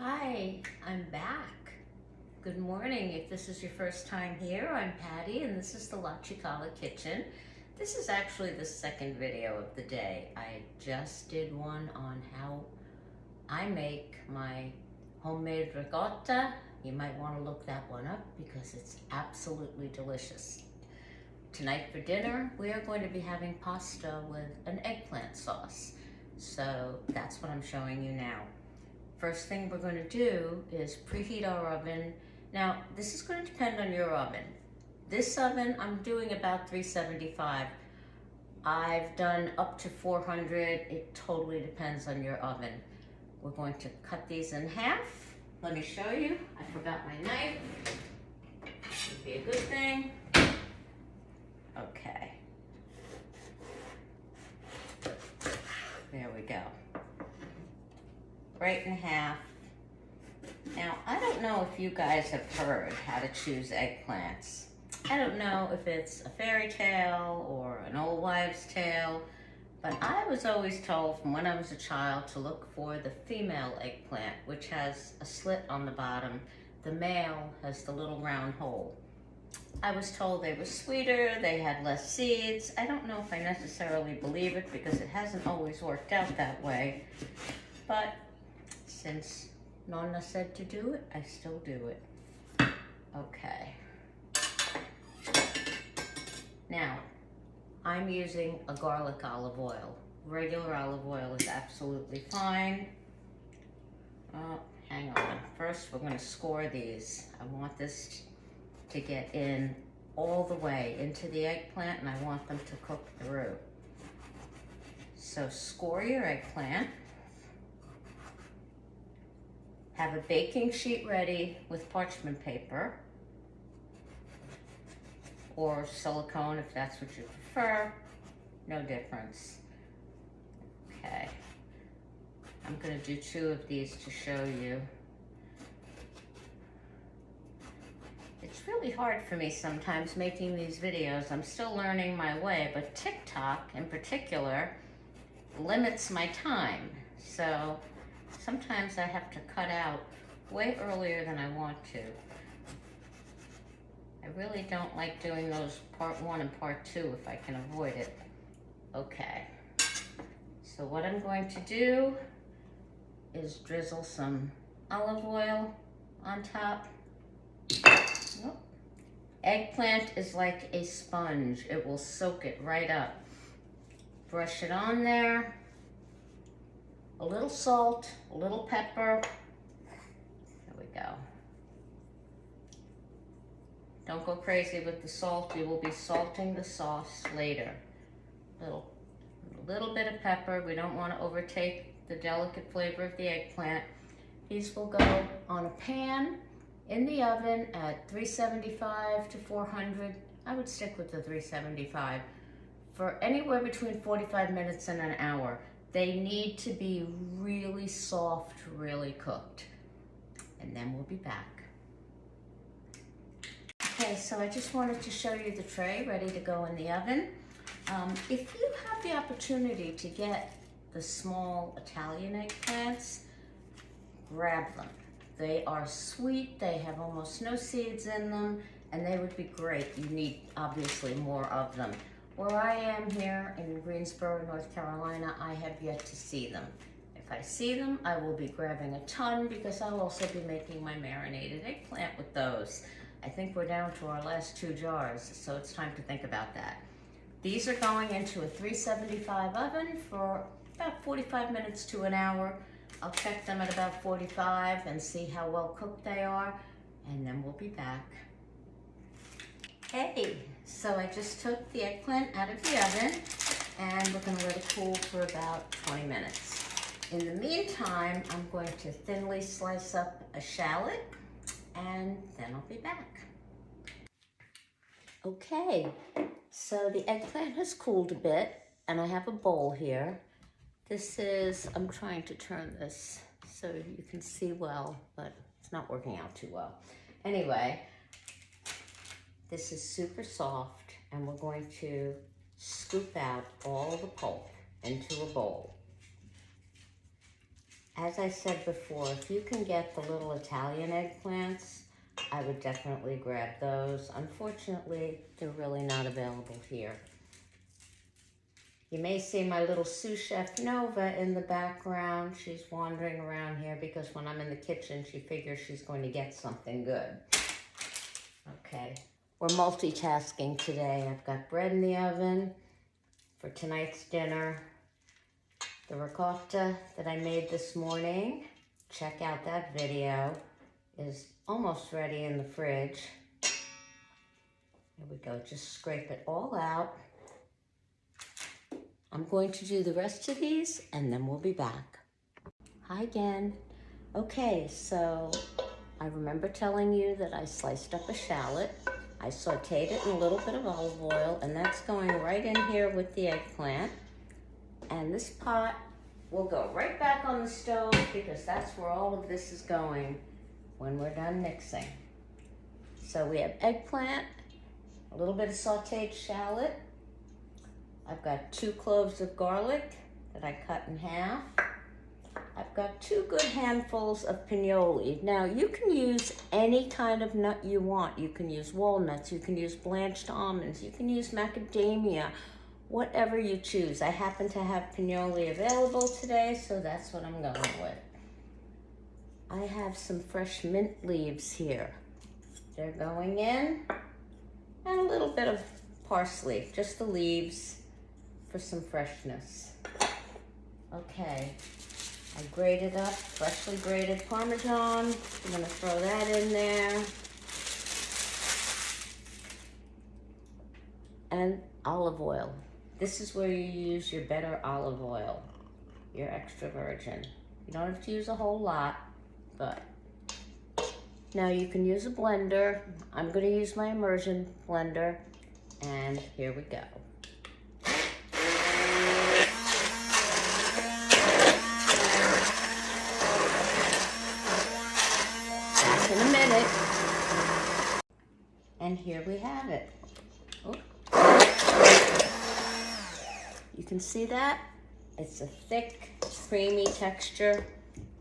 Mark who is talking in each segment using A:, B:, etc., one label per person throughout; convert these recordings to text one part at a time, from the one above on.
A: Hi, I'm back. Good morning. If this is your first time here, I'm Patty and this is the La Chicala Kitchen. This is actually the second video of the day. I just did one on how I make my homemade ricotta. You might want to look that one up because it's absolutely delicious. Tonight for dinner, we are going to be having pasta with an eggplant sauce. So that's what I'm showing you now. First thing we're going to do is preheat our oven. Now, this is going to depend on your oven. This oven, I'm doing about 375. I've done up to 400. It totally depends on your oven. We're going to cut these in half. Let me show you. I forgot my knife. Would be a good thing. Okay. There we go. Right in half. Now, I don't know if you guys have heard how to choose eggplants. I don't know if it's a fairy tale or an old wives' tale, but I was always told from when I was a child to look for the female eggplant, which has a slit on the bottom. The male has the little round hole. I was told they were sweeter, they had less seeds. I don't know if I necessarily believe it because it hasn't always worked out that way, but since Nonna said to do it, I still do it. Okay. Now, I'm using a garlic olive oil. Regular olive oil is absolutely fine. Oh, hang on. First, we're going to score these. I want this to get in all the way into the eggplant, and I want them to cook through. So score your eggplant. Have a baking sheet ready with parchment paper or silicone if that's what you prefer. No difference. Okay. I'm going to do 2 of these to show you. It's really hard for me sometimes making these videos. I'm still learning my way, but TikTok in particular limits my time. So sometimes I have to cut out way earlier than I want to. I really don't like doing those part 1 and part 2 if I can avoid it. Okay, so what I'm going to do is drizzle some olive oil on top. Oh. Eggplant is like a sponge. It will soak it right up. Brush it on there. A little salt, a little pepper. There we go. Don't go crazy with the salt. You will be salting the sauce later. A little bit of pepper. We don't want to overtake the delicate flavor of the eggplant. These will go on a pan in the oven at 375 to 400. I would stick with the 375 for anywhere between 45 minutes and an hour. They need to be really soft, really cooked. And then we'll be back. Okay, so I just wanted to show you the tray ready to go in the oven. If you have the opportunity to get the small Italian eggplants, grab them. They are sweet, they have almost no seeds in them, and they would be great. You need, obviously, more of them. Where I am here in Greensboro, North Carolina, I have yet to see them. If I see them, I will be grabbing a ton because I'll also be making my marinated eggplant with those. I think we're down to our last 2 jars, so it's time to think about that. These are going into a 375 oven for about 45 minutes to an hour. I'll check them at about 45 and see how well cooked they are, and then we'll be back. Hey, so I just took the eggplant out of the oven and we're going to let it cool for about 20 minutes. In the meantime, I'm going to thinly slice up a shallot and then I'll be back. Okay, so the eggplant has cooled a bit and I have a bowl here. This is, I'm trying to turn this so you can see well, but it's not working out too well. Anyway, this is super soft and we're going to scoop out all the pulp into a bowl. As I said before, if you can get the little Italian eggplants, I would definitely grab those. Unfortunately, they're really not available here. You may see my little sous chef Nova in the background. She's wandering around here because when I'm in the kitchen, she figures she's going to get something good. Okay, we're multitasking today. I've got bread in the oven for tonight's dinner. The ricotta that I made this morning, check out that video, is almost ready in the fridge. Here we go, just scrape it all out. I'm going to do the rest of these and then we'll be back. Hi again. Okay, so I remember telling you that I sliced up a shallot. I sauteed it in a little bit of olive oil, and that's going right in here with the eggplant. And this pot will go right back on the stove because that's where all of this is going when we're done mixing. So we have eggplant, a little bit of sauteed shallot. I've got 2 cloves of garlic that I cut in half. I've got 2 good handfuls of pinoli. Now you can use any kind of nut you want. You can use walnuts, you can use blanched almonds, you can use macadamia, whatever you choose. I happen to have pinoli available today, so that's what I'm going with. I have some fresh mint leaves here. They're going in, and a little bit of parsley, just the leaves for some freshness. Okay, I grated up freshly grated Parmesan. I'm gonna throw that in there. And olive oil. This is where you use your better olive oil, your extra virgin. You don't have to use a whole lot, but now you can use a blender. I'm gonna use my immersion blender, and here we go. Back in a minute. And here we have it. Oh. You can see that? It's a thick, creamy texture.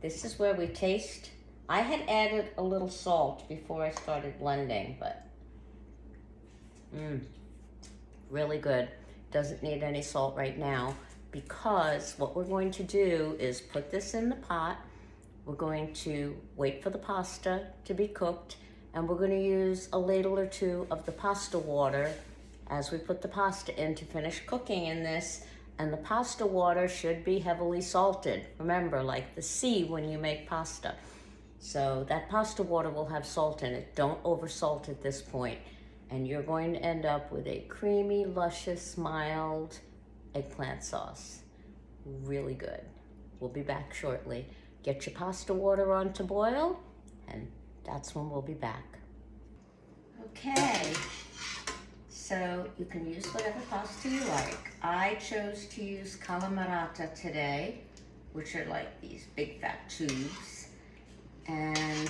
A: This is where we taste. I had added a little salt before I started blending, but really good. Doesn't need any salt right now because what we're going to do is put this in the pot. We're going to wait for the pasta to be cooked, and we're going to use a ladle or 2 of the pasta water as we put the pasta in to finish cooking in this. And the pasta water should be heavily salted. Remember, like the sea when you make pasta. So that pasta water will have salt in it. Don't over salt at this point. And you're going to end up with a creamy, luscious, mild eggplant sauce. Really good. We'll be back shortly. Get your pasta water on to boil, and that's when we'll be back. Okay, so you can use whatever pasta you like. I chose to use calamata today, which are like these big fat tubes. And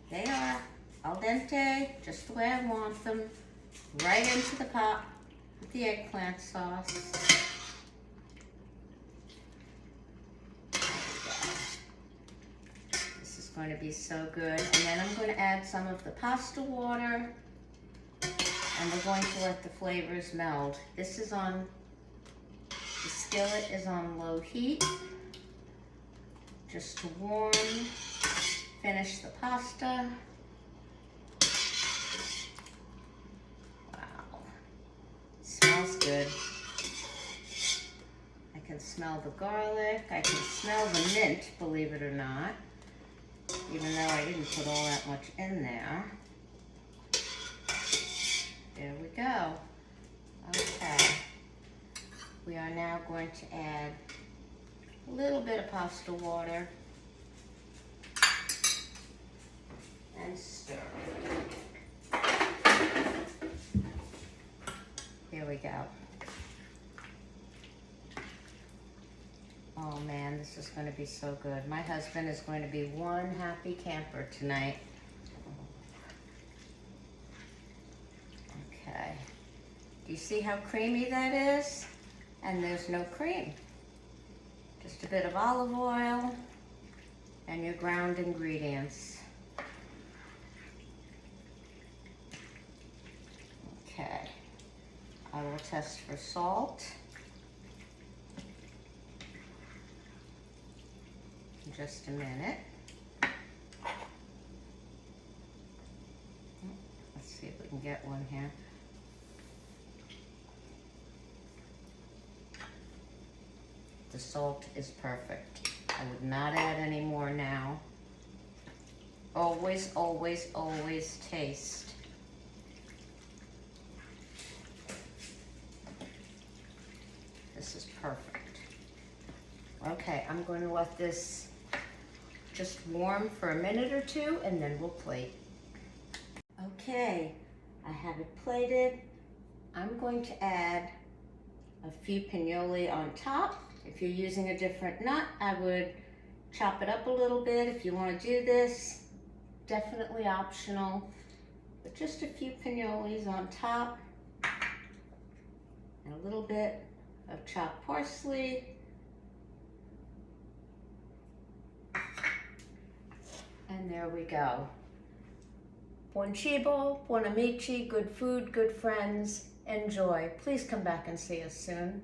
A: they are al dente, just the way I want them, right into the pot with the eggplant sauce. This is going to be so good. And then I'm going to add some of the pasta water, and we're going to let the flavors meld. This is on, the skillet is on low heat, just to warm, finish the pasta. Wow, smells good. I can smell the garlic, I can smell the mint, believe it or not, even though I didn't put all that much in there. There we go. Okay. We are now going to add a little bit of pasta water and stir. Here we go. Oh man, this is going to be so good. My husband is going to be one happy camper tonight. Okay. Do you see how creamy that is? And there's no cream. Just a bit of olive oil. and your ground ingredients. Okay, I will test for salt in just a minute. Let's see if we can get one here. The salt is perfect. I would not add any more now. Always, always, always taste. This is perfect. Okay, I'm going to let this just warm for a minute or two and then we'll plate. Okay, I have it plated. I'm going to add a few pinoli on top. If you're using a different nut, I would chop it up a little bit. If you want to do this, definitely optional, but just a few pinolis on top and a little bit of chopped parsley. And there we go. Buon cibo, buon amici, good food, good friends. Enjoy. Please come back and see us soon.